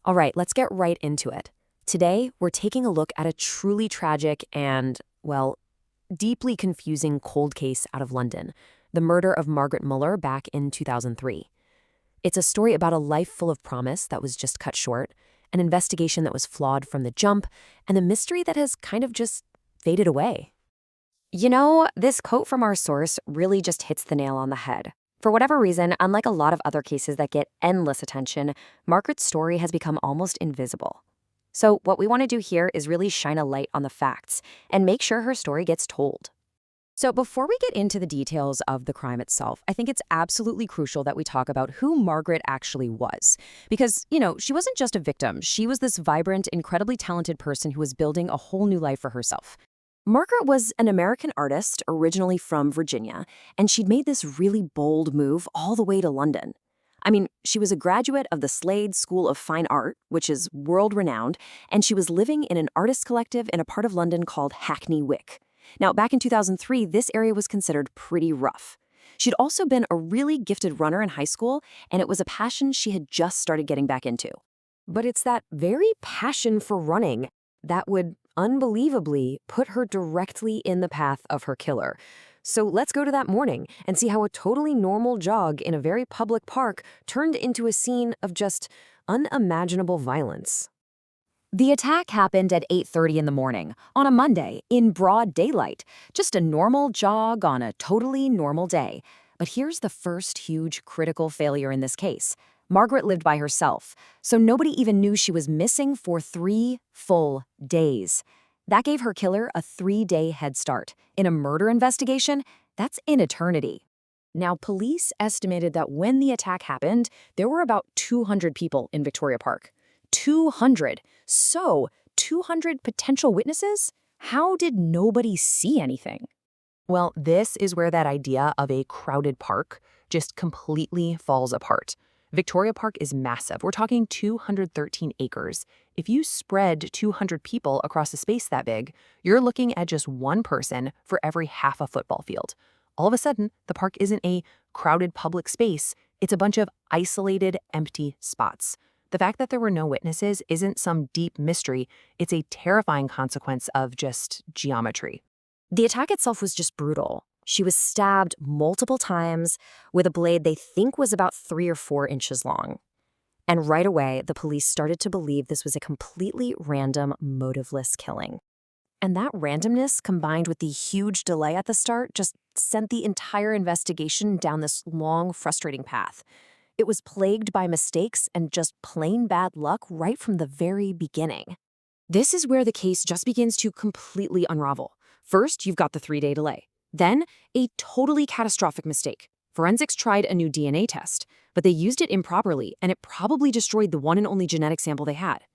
All right, let's get right into it. Today, we're taking a look at a truly tragic and, well, deeply confusing cold case out of London, the murder of Margaret Muller back in 2003. It's a story about a life full of promise that was just cut short, an investigation that was flawed from the jump, and a mystery that has kind of just faded away. This quote from our source really just hits the nail on the head. For whatever reason, unlike a lot of other cases that get endless attention, Margaret's story has become almost invisible. So, what we want to do here is really shine a light on the facts and make sure her story gets told. So, before we get into the details of the crime itself, I think it's absolutely crucial that we talk about who Margaret actually was. Because, she wasn't just a victim. She was this vibrant, incredibly talented person who was building a whole new life for herself. Margaret was an American artist originally from Virginia, and she'd made this really bold move all the way to London. I mean, she was a graduate of the Slade School of Fine Art, which is world-renowned, and she was living in an artist collective in a part of London called Hackney Wick. Now, back in 2003, this area was considered pretty rough. She'd also been a really gifted runner in high school, and it was a passion she had just started getting back into. But it's that very passion for running that would unbelievably put her directly in the path of her killer. So let's go to that morning and see how a totally normal jog in a very public park turned into a scene of just unimaginable violence. The attack happened at 8:30 in the morning, on a Monday, in broad daylight. Just a normal jog on a totally normal day. But here's the first huge critical failure in this case. Margaret lived by herself, so nobody even knew she was missing for 3 full days. That gave her killer a 3-day head start. In a murder investigation, that's an eternity. Now, police estimated that when the attack happened, there were about 200 people in Victoria Park. 200. So, 200 potential witnesses? How did nobody see anything? Well, this is where that idea of a crowded park just completely falls apart. Victoria Park is massive. We're talking 213 acres. If you spread 200 people across a space that big, you're looking at just one person for every half a football field. All of a sudden, the park isn't a crowded public space. It's a bunch of isolated, empty spots. The fact that there were no witnesses isn't some deep mystery. It's a terrifying consequence of just geometry. The attack itself was just brutal. She was stabbed multiple times with a blade they think was about 3 or 4 inches long. And right away, the police started to believe this was a completely random, motiveless killing. And that randomness, combined with the huge delay at the start, just sent the entire investigation down this long, frustrating path. It was plagued by mistakes and just plain bad luck right from the very beginning. This is where the case just begins to completely unravel. First, you've got the 3-day delay. Then, a totally catastrophic mistake. Forensics tried a new DNA test, but they used it improperly, and it probably destroyed the one and only genetic sample they had.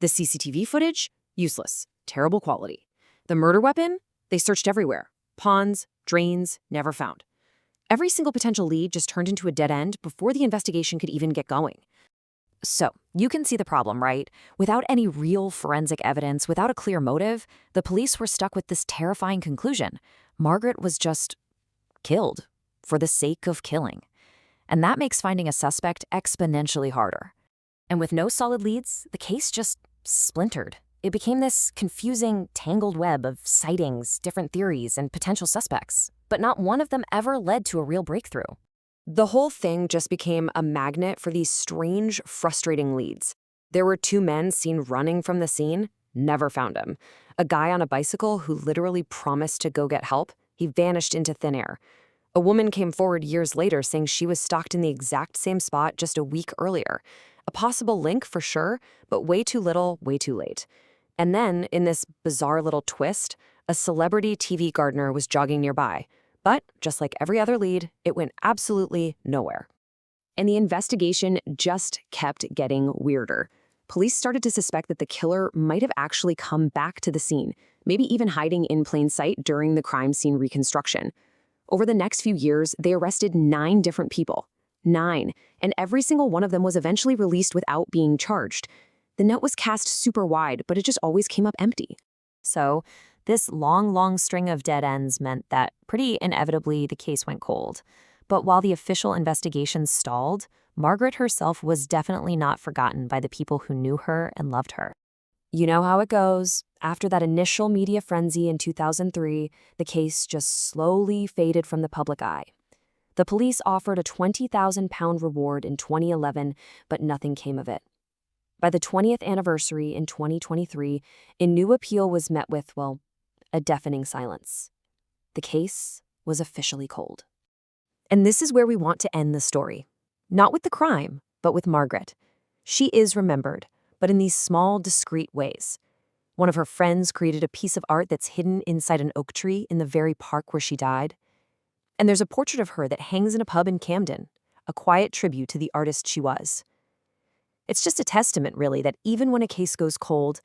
The CCTV footage? Useless. Terrible quality. The murder weapon? They searched everywhere. Ponds, drains, never found. Every single potential lead just turned into a dead end before the investigation could even get going. So, you can see the problem, right? Without any real forensic evidence, without a clear motive, the police were stuck with this terrifying conclusion. Margaret was just killed for the sake of killing. And that makes finding a suspect exponentially harder. And with no solid leads, the case just splintered. It became this confusing, tangled web of sightings, different theories, and potential suspects. But not one of them ever led to a real breakthrough. The whole thing just became a magnet for these strange, frustrating leads. There were 2 men seen running from the scene, never found him. A guy on a bicycle who literally promised to go get help, he vanished into thin air. A woman came forward years later saying she was stalked in the exact same spot just a week earlier. A possible link for sure, but way too little, way too late. And then, in this bizarre little twist, a celebrity TV gardener was jogging nearby. But, just like every other lead, it went absolutely nowhere. And the investigation just kept getting weirder. Police started to suspect that the killer might have actually come back to the scene, maybe even hiding in plain sight during the crime scene reconstruction. Over the next few years, they arrested 9 different people. 9. And every single one of them was eventually released without being charged. The net was cast super wide, but it just always came up empty. So, this long string of dead ends meant that pretty inevitably the case went cold. But while the official investigation stalled, Margaret herself was definitely not forgotten by the people who knew her and loved her. You know how it goes. After that initial media frenzy in 2003, the case just slowly faded from the public eye. The police offered a £20,000 reward in 2011, but nothing came of it. By the 20th anniversary in 2023, a new appeal was met with, well, a deafening silence. The case was officially cold. And this is where we want to end the story. Not with the crime, but with Margaret. She is remembered, but in these small, discreet ways. One of her friends created a piece of art that's hidden inside an oak tree in the very park where she died. And there's a portrait of her that hangs in a pub in Camden, a quiet tribute to the artist she was. It's just a testament, really, that even when a case goes cold,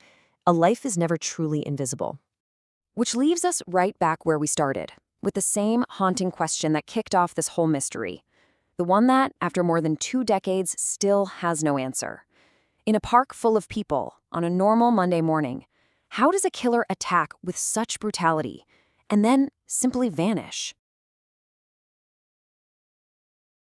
a life is never truly invisible. Which leaves us right back where we started, with the same haunting question that kicked off this whole mystery. The one that, after more than 2 decades, still has no answer. In a park full of people, on a normal Monday morning, how does a killer attack with such brutality and then simply vanish?